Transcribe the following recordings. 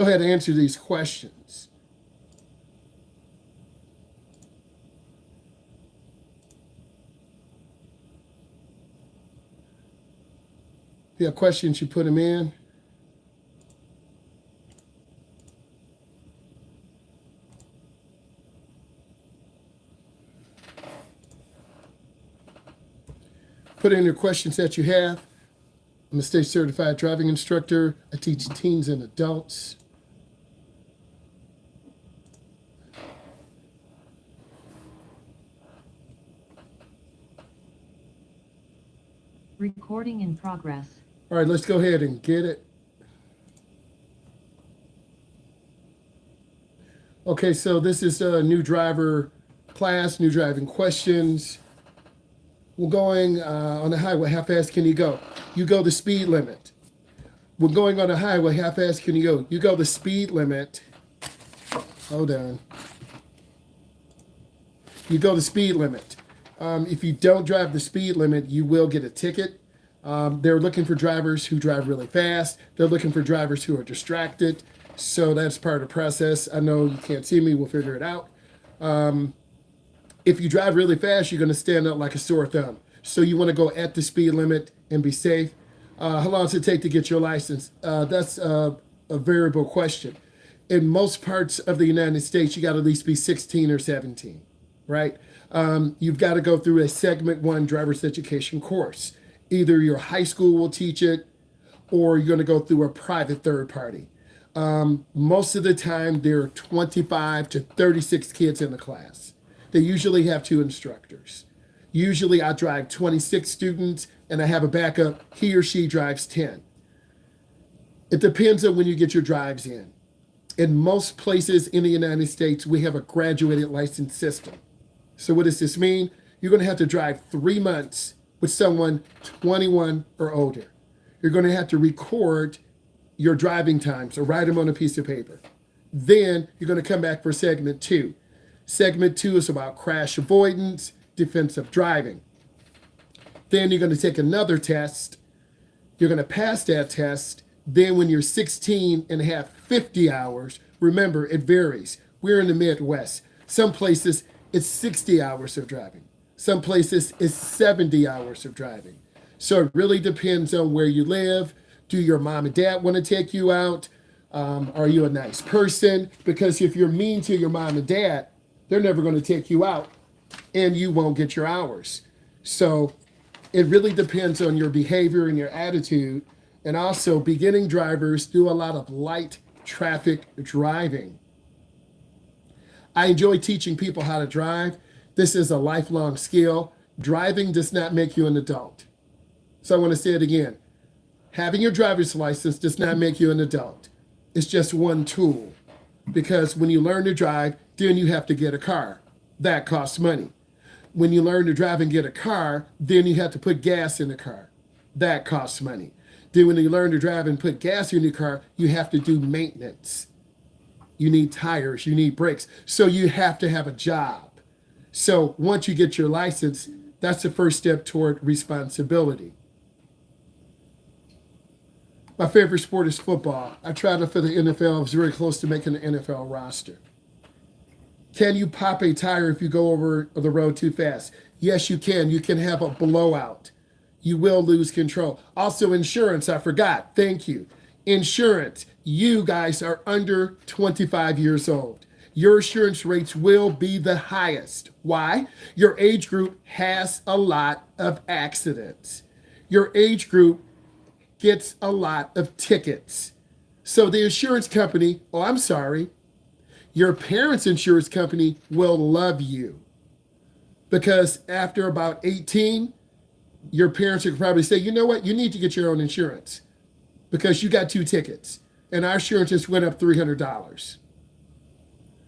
Go ahead and answer these questions. If you have questions, you put them in. Put in your questions that you have. I'm a state certified driving instructor. I teach teens and adults. Recording in progress. All right, let's go ahead and get it. Okay, so this is a new driver class, new driving questions. We're going on the highway. How fast can you go? You go the speed limit. We're going on the highway. How fast can you go? You go the speed limit. Hold on. You go the speed limit. If you don't drive the speed limit, you will get a ticket. They're looking for drivers who drive really fast. They're looking for drivers who are distracted. So that's part of the process. I know you can't see me. We'll figure it out. If you drive really fast, you're going to stand out like a sore thumb. So you want to go at the speed limit and be safe. How long does it take to get your license? That's a variable question. In most parts of the United States, you got to at least be 16 or 17, right? You've got to go through a Segment 1 driver's education course. Either your high school will teach it, or you're going to go through a private third party. Most of the time, there are 25 to 36 kids in the class. They usually have 2 instructors. Usually I drive 26 students and I have a backup. He or she drives 10. It depends on when you get your drives in. In most places in the United States, we have a graduated license system. So what does this mean? You're going to have to drive 3 months with someone 21 or older. You're going to have to record your driving times or write them on a piece of paper. Then you're going to come back for segment 2. Segment 2 is about crash avoidance, defensive driving. Then you're going to take another test. You're going to pass that test. Then when you're 16 and have 50 hours, remember it varies. We're in the Midwest. Some places it's 60 hours of driving. Some places it's 70 hours of driving. So it really depends on where you live. Do your mom and dad want to take you out? Are you a nice person? Because if you're mean to your mom and dad, they're never going to take you out and you won't get your hours. So it really depends on your behavior and your attitude. And also, beginning drivers do a lot of light traffic driving. I enjoy teaching people how to drive. This is a lifelong skill. Driving does not make you an adult. So I want to say it again. Having your driver's license does not make you an adult. It's just one tool. Because when you learn to drive, then you have to get a car. That costs money. When you learn to drive and get a car, then you have to put gas in the car. That costs money. Then when you learn to drive and put gas in your car, you have to do maintenance. You need tires, you need brakes. So you have to have a job. So once you get your license, that's the first step toward responsibility. My favorite sport is football. I tried it for the NFL. I was very close to making the NFL roster. Can you pop a tire if you go over the road too fast? Yes, you can. You can have a blowout. You will lose control. Also, insurance, I forgot. Thank you. Insurance. You guys are under 25 years old. Your insurance rates will be the highest. Why? Your age group has a lot of accidents. Your age group gets a lot of tickets. So the insurance company, oh, I'm sorry, your parents' insurance company will love you. Because after about 18, your parents will probably say, you know what, you need to get your own insurance because you got 2 tickets and our insurance just went up $300.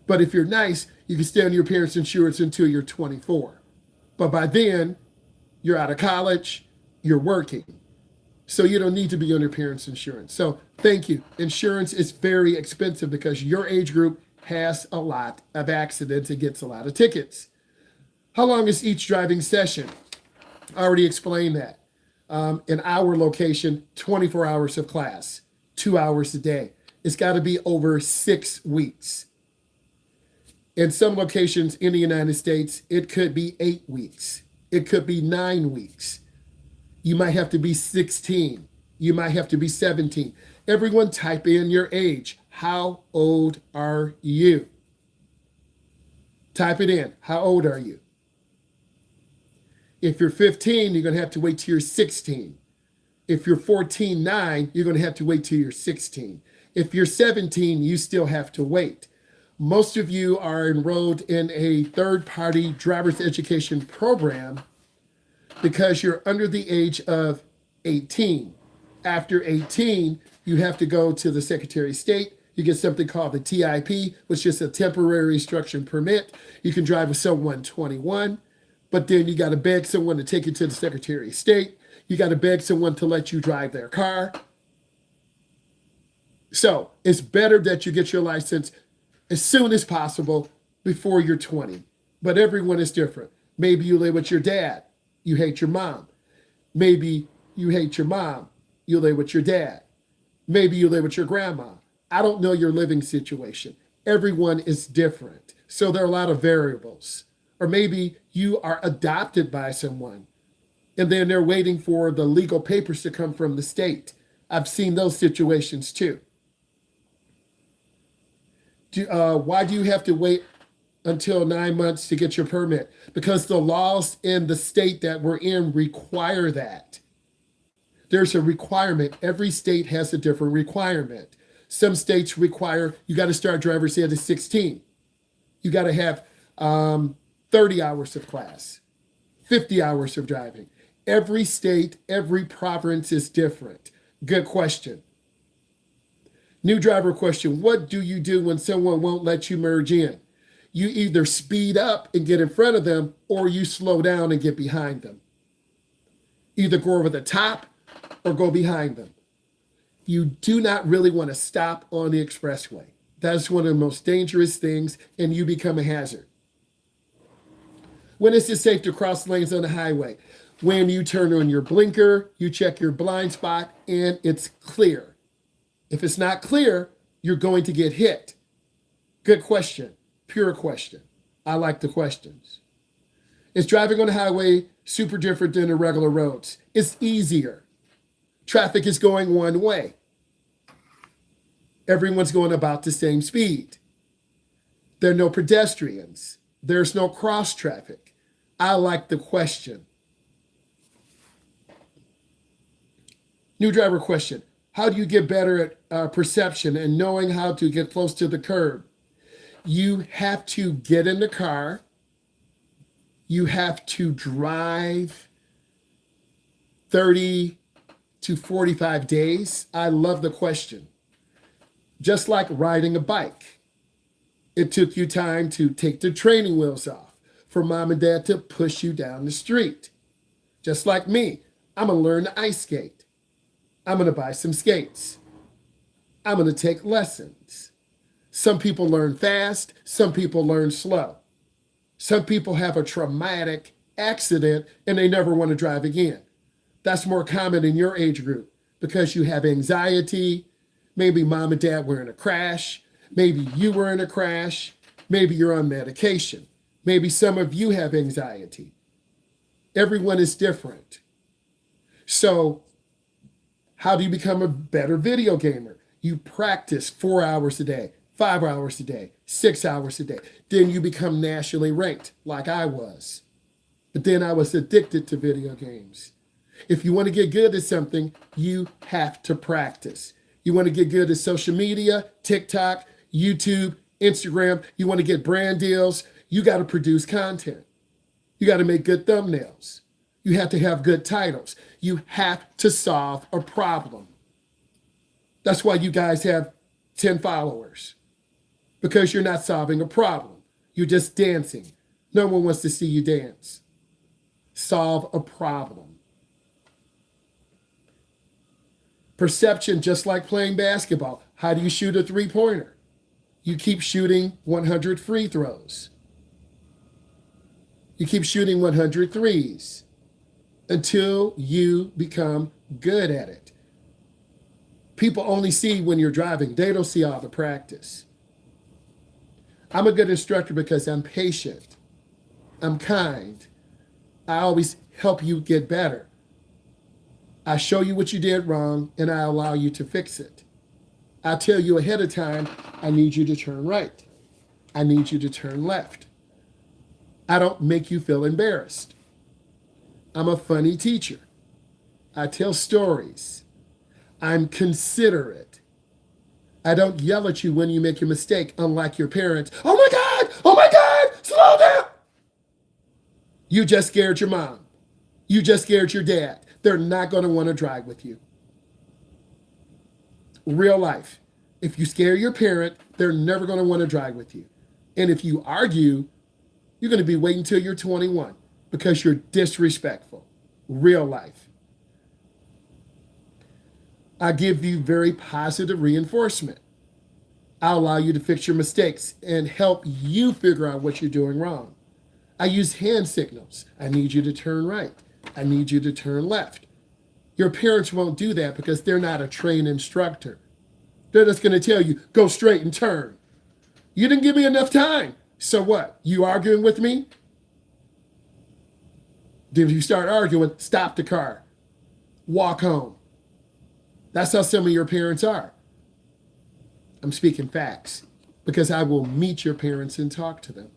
But if you're nice, you can stay on your parents' insurance until you're 24. But by then, you're out of college, you're working. So you don't need to be on your parents' insurance. So thank you. Insurance is very expensive because your age group has a lot of accidents and gets a lot of tickets. How long is each driving session? I already explained that. In our location, 24 hours of class, 2 hours a day. It's got to be over 6 weeks. In some locations in the United States, it could be 8 weeks. It could be 9 weeks. You might have to be 16. You might have to be 17. Everyone type in your age. How old are you? Type it in. How old are you? If you're 15, you're going to have to wait till you're 16. If you're 14.9, you're going to have to wait till you're 16. If you're 17, you still have to wait. Most of you are enrolled in a third-party driver's education program because you're under the age of 18. After 18, you have to go to the Secretary of State. You get something called the TIP, which is a temporary instruction permit. You can drive with someone 21, but then you got to beg someone to take you to the Secretary of State. You got to beg someone to let you drive their car. So it's better that you get your license as soon as possible before you're 20. But everyone is different. Maybe you live with your dad. You hate your mom. Maybe you hate your mom. You live with your dad. Maybe you live with your grandma. I don't know your living situation. Everyone is different. So there are a lot of variables. Or maybe you are adopted by someone and then they're waiting for the legal papers to come from the state. I've seen those situations too. Why do you have to wait until 9 months to get your permit? Because the laws in the state that we're in require that. There's a requirement. Every state has a different requirement. Some states require you got to start driver's ed at 16. You got to have 30 hours of class, 50 hours of driving. Every state, every province is different. Good question. New driver question. What do you do when someone won't let you merge in? You either speed up and get in front of them or you slow down and get behind them. Either go over the top or go behind them. You do not really want to stop on the expressway. That's one of the most dangerous things, and you become a hazard. When is it safe to cross lanes on the highway? When you turn on your blinker, you check your blind spot, and it's clear. If it's not clear, you're going to get hit. Good question. Pure question. I like the questions. Is driving on the highway super different than the regular roads? It's easier. Traffic is going one way. Everyone's going about the same speed. There are no pedestrians. There's no cross traffic. I like the question. New driver question. How do you get better at perception and knowing how to get close to the curb? You have to get in the car. You have to drive 30 to 45 days. I love the question. Just like riding a bike. It took you time to take the training wheels off, for mom and dad to push you down the street. Just like me, I'm going to learn to ice skate. I'm going to buy some skates. I'm going to take lessons. Some people learn fast, some people learn slow. Some people have a traumatic accident and they never want to drive again. That's more common in your age group because you have anxiety. Maybe mom and dad were in a crash. Maybe you were in a crash. Maybe you're on medication. Maybe some of you have anxiety. Everyone is different. So how do you become a better video gamer? You practice 4 hours a day, 5 hours a day, 6 hours a day. Then you become nationally ranked like I was. But then I was addicted to video games. If you want to get good at something, you have to practice. You want to get good at social media, TikTok, YouTube, Instagram. You want to get brand deals. You got to produce content. You got to make good thumbnails. You have to have good titles. You have to solve a problem. That's why you guys have 10 followers. Because you're not solving a problem. You're just dancing. No one wants to see you dance. Solve a problem. Perception, just like playing basketball. How do you shoot a three-pointer? You keep shooting 100 free throws. You keep shooting 100 threes until you become good at it. People only see when you're driving. They don't see all the practice. I'm a good instructor because I'm patient. I'm kind. I always help you get better. I show you what you did wrong and I allow you to fix it. I tell you ahead of time, I need you to turn right. I need you to turn left. I don't make you feel embarrassed. I'm a funny teacher. I tell stories. I'm considerate. I don't yell at you when you make a mistake, unlike your parents. Oh my God! Oh my God! Slow down! You just scared your mom. You just scared your dad. They're not going to want to drive with you. Real life. If you scare your parent, they're never going to want to drive with you. And if you argue, you're going to be waiting until you're 21 because you're disrespectful. Real life. I give you very positive reinforcement. I allow you to fix your mistakes and help you figure out what you're doing wrong. I use hand signals. I need you to turn right. I need you to turn left. Your parents won't do that because they're not a trained instructor. They're just going to tell you, go straight and turn. You didn't give me enough time. So what? You arguing with me? Then if you start arguing, stop the car. Walk home. That's how some of your parents are. I'm speaking facts because I will meet your parents and talk to them.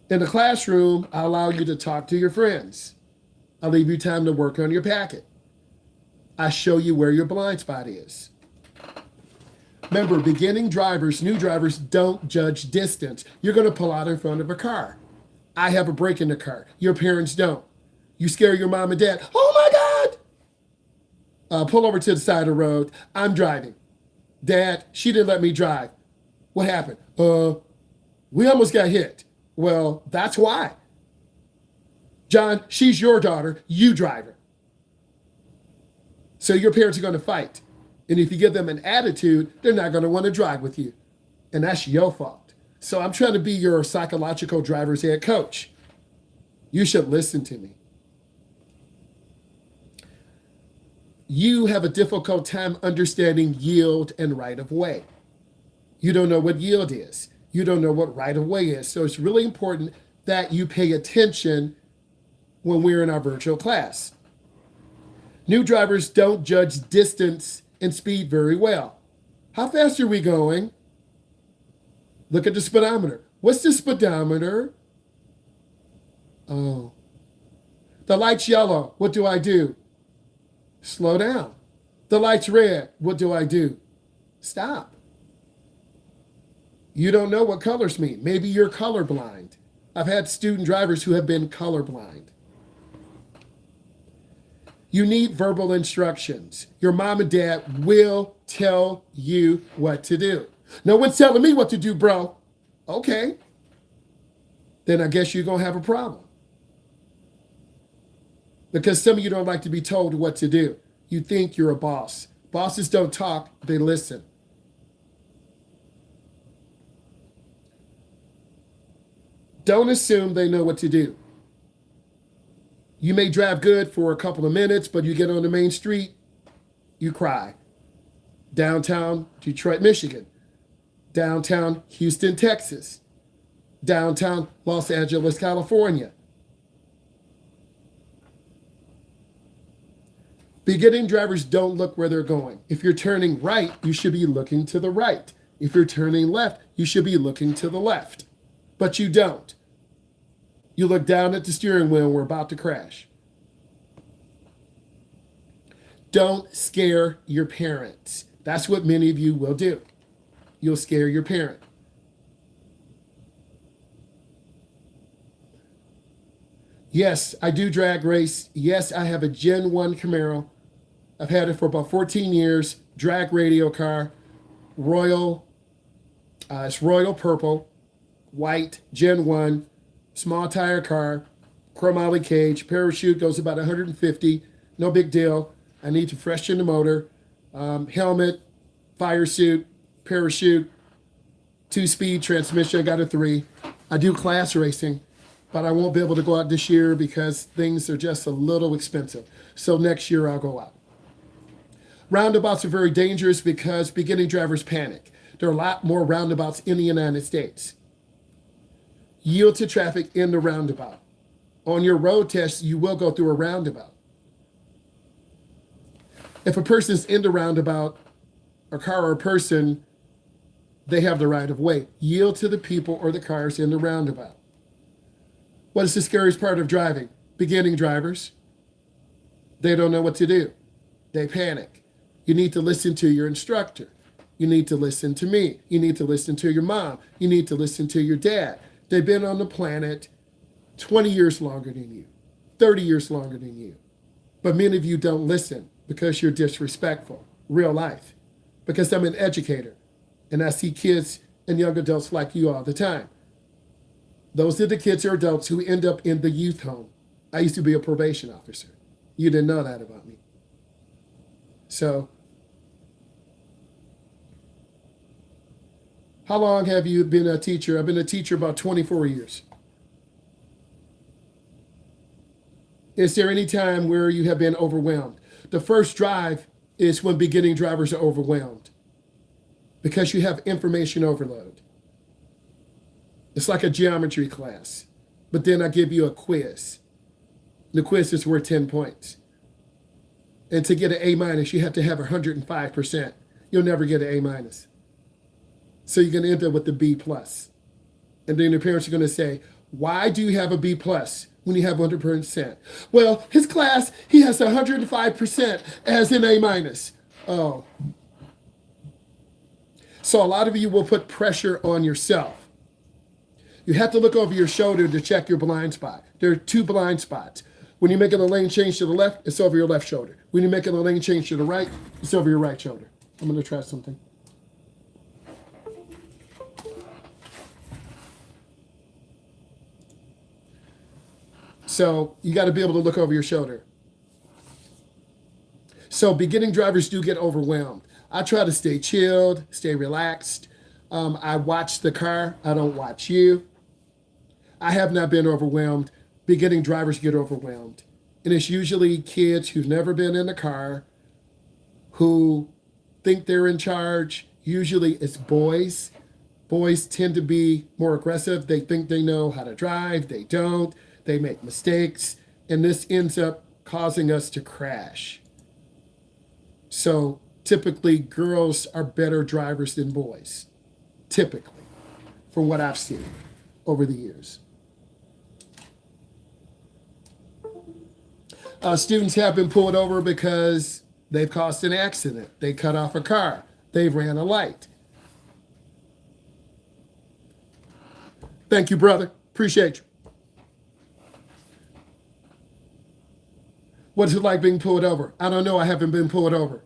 In the classroom, I allow you to talk to your friends. I leave you time to work on your packet. I show you where your blind spot is. Remember, beginning drivers, new drivers, don't judge distance. You're going to pull out in front of a car. I have a brake in the car. Your parents don't. You scare your mom and dad. Oh my God! Pull over to the side of the road. I'm driving. Dad, she didn't let me drive. What happened? We almost got hit. Well, that's why. John, she's your daughter. You drive her. So your parents are going to fight. And if you give them an attitude, they're not going to want to drive with you. And that's your fault. So I'm trying to be your psychological driver's ed coach. You should listen to me. You have a difficult time understanding yield and right of way. You don't know what yield is. You don't know what right of way is. So it's really important that you pay attention when we're in our virtual class. New drivers don't judge distance and speed very well. How fast are we going? Look at the speedometer. What's the speedometer? Oh. The light's yellow. What do I do? Slow down. The light's red. What do I do? Stop. You don't know what colors mean. Maybe you're colorblind. I've had student drivers who have been colorblind. You need verbal instructions. Your mom and dad will tell you what to do. No one's telling me what to do, bro. Okay. Then I guess you're going to have a problem. Because some of you don't like to be told what to do. You think you're a boss. Bosses don't talk, they listen. Don't assume they know what to do. You may drive good for a couple of minutes, but you get on the main street, you cry. Downtown Detroit, Michigan. Downtown Houston, Texas. Downtown Los Angeles, California. Beginning drivers don't look where they're going. If you're turning right, you should be looking to the right. If you're turning left, you should be looking to the left. But you don't. You look down at the steering wheel and we're about to crash. Don't scare your parents. That's what many of you will do. You'll scare your parent. Yes, I do drag race. Yes, I have a Gen 1 Camaro. I've had it for about 14 years. Drag radio car. It's royal purple, white, Gen 1. Small tire car, chromoly cage, parachute goes about 150, no big deal. I need to freshen the motor, helmet, fire suit, parachute, 2-speed transmission, I got a 3. I do class racing, but I won't be able to go out this year because things are just a little expensive. So next year I'll go out. Roundabouts are very dangerous because beginning drivers panic. There are a lot more roundabouts in the United States. Yield to traffic in the roundabout. On your road test, you will go through a roundabout. If a person's in the roundabout, a car or a person, they have the right of way. Yield to the people or the cars in the roundabout. What is the scariest part of driving? Beginning drivers, they don't know what to do. They panic. You need to listen to your instructor. You need to listen to me. You need to listen to your mom. You need to listen to your dad. They've been on the planet 20 years longer than you, 30 years longer than you. But many of you don't listen because you're disrespectful. Real life. Because I'm an educator and I see kids and young adults like you all the time. Those are the kids or adults who end up in the youth home. I used to be a probation officer. You didn't know that about me. So, how long have you been a teacher? I've been a teacher about 24 years. Is there any time where you have been overwhelmed? The first drive is when beginning drivers are overwhelmed because you have information overload. It's like a geometry class, but then I give you a quiz. The quiz is worth 10 points. And to get an A minus, you have to have 105%. You'll never get an A minus. So you're going to end up with the B plus. And then your parents are going to say, why do you have a B plus when you have 100%? Well, his class, he has 105% as an A minus. Oh. So a lot of you will put pressure on yourself. You have to look over your shoulder to check your blind spot. There are two blind spots. When you're making a lane change to the left, it's over your left shoulder. When you're making a lane change to the right, it's over your right shoulder. I'm going to try something. So you got to be able to look over your shoulder. So beginning drivers do get overwhelmed. I try to stay chilled, stay relaxed. I watch the car. I don't watch you. I have not been overwhelmed. Beginning drivers get overwhelmed. And it's usually kids who've never been in a car, who think they're in charge. Usually it's boys. Boys tend to be more aggressive. They think they know how to drive. They don't. They make mistakes. And this ends up causing us to crash. So typically girls are better drivers than boys. Typically, from what I've seen over the years. Students have been pulled over because they've caused an accident. They cut off a car. They've ran a light. Thank you, brother. Appreciate you. What is it like being pulled over? I don't know. I haven't been pulled over.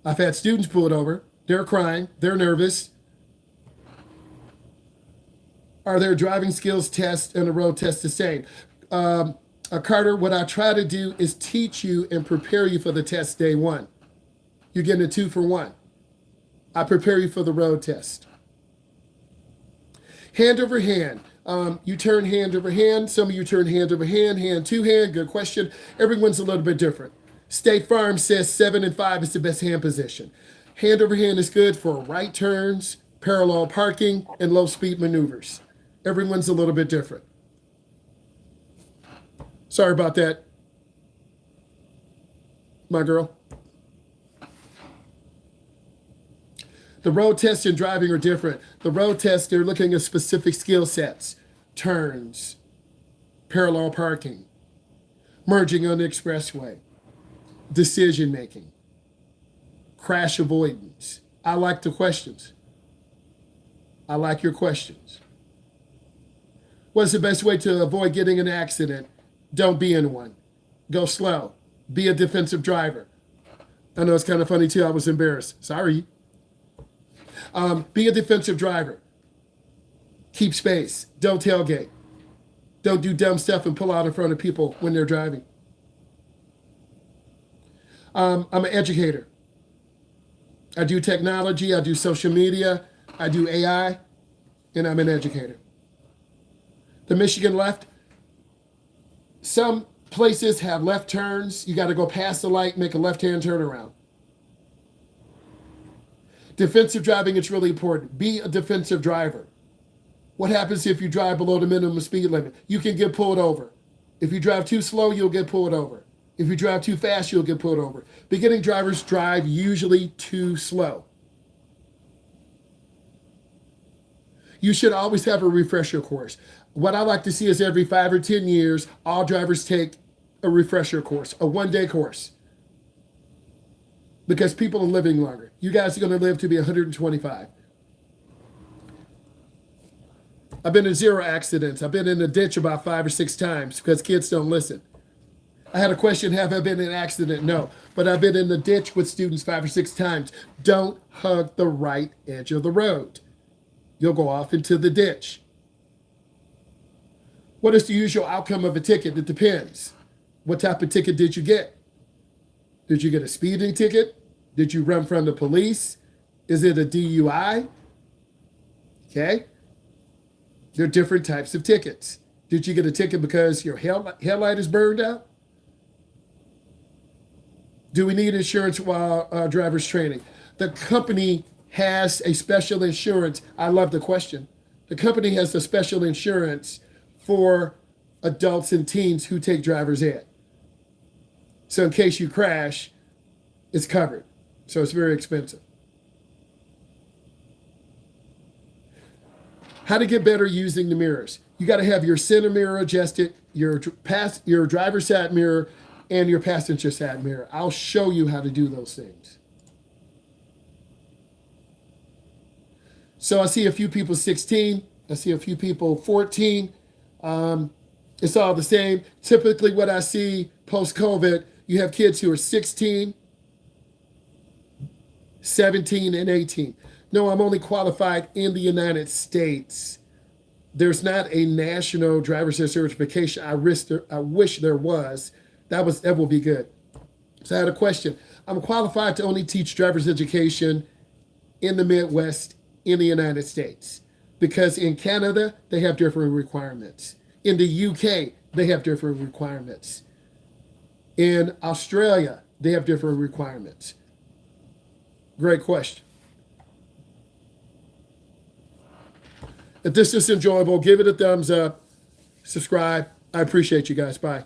I've had students pulled over. They're crying. They're nervous. Are their driving skills tests and a road test the same? Carter, what I try to do is teach you and prepare you for the test day one. You're getting a 2-for-1. I prepare you for the road test. Hand over hand. You turn hand over hand. Some of you turn hand over hand, hand to hand. Good question. Everyone's a little bit different. State Farm says 7 and 5 is the best hand position. Hand over hand is good for right turns, parallel parking, and low speed maneuvers. Everyone's a little bit different. Sorry about that, my girl. The road tests and driving are different. The road tests, they're looking at specific skill sets. Turns, parallel parking, merging on the expressway, decision making, crash avoidance. I like the questions. I like your questions. What's the best way to avoid getting in an accident? Don't be in one. Go slow. Be a defensive driver. I know it's kind of funny too. I was embarrassed. Sorry. Be a defensive driver. Keep space. Don't tailgate. Don't do dumb stuff and pull out in front of people when they're driving. I'm an educator. I do technology. I do social media. I do AI. And I'm an educator. The Michigan left. Some places have left turns. You got to go past the light, make a left-hand turnaround. Defensive driving is really important. Be a defensive driver. What happens if you drive below the minimum speed limit? You can get pulled over. If you drive too slow, you'll get pulled over. If you drive too fast, you'll get pulled over. Beginning drivers drive usually too slow. You should always have a refresher course. What I like to see is every 5 or 10 years, all drivers take a refresher course, a one-day course. Because people are living longer. You guys are going to live to be 125. I've been in 0 accidents. I've been in a ditch about 5 or 6 times because kids don't listen. I had a question, have I been in an accident? No. But I've been in the ditch with students 5 or 6 times. Don't hug the right edge of the road. You'll go off into the ditch. What is the usual outcome of a ticket? It depends. What type of ticket did you get? Did you get a speeding ticket? Did you run from the police? Is it a DUI? Okay. There are different types of tickets. Did you get a ticket because your headlight is burned out? Do we need insurance while driver's training? The company has a special insurance. I love the question. The company has a special insurance for adults and teens who take driver's ed. So in case you crash, it's covered. So it's very expensive. How to get better using the mirrors. You got to have your center mirror adjusted, your driver's side mirror, and your passenger side mirror. I'll show you how to do those things. So I see a few people 16. I see a few people 14. It's all the same. Typically what I see post-COVID, you have kids who are 16, 17, and 18. No, I'm only qualified in the United States. There's not a national driver's ed certification. I wish there was. That will be good. So I had a question. I'm qualified to only teach driver's education in the Midwest in the United States because in Canada, they have different requirements. In the UK, they have different requirements. In Australia, they have different requirements. Great question. If this is enjoyable, give it a thumbs up, subscribe. I appreciate you guys. Bye.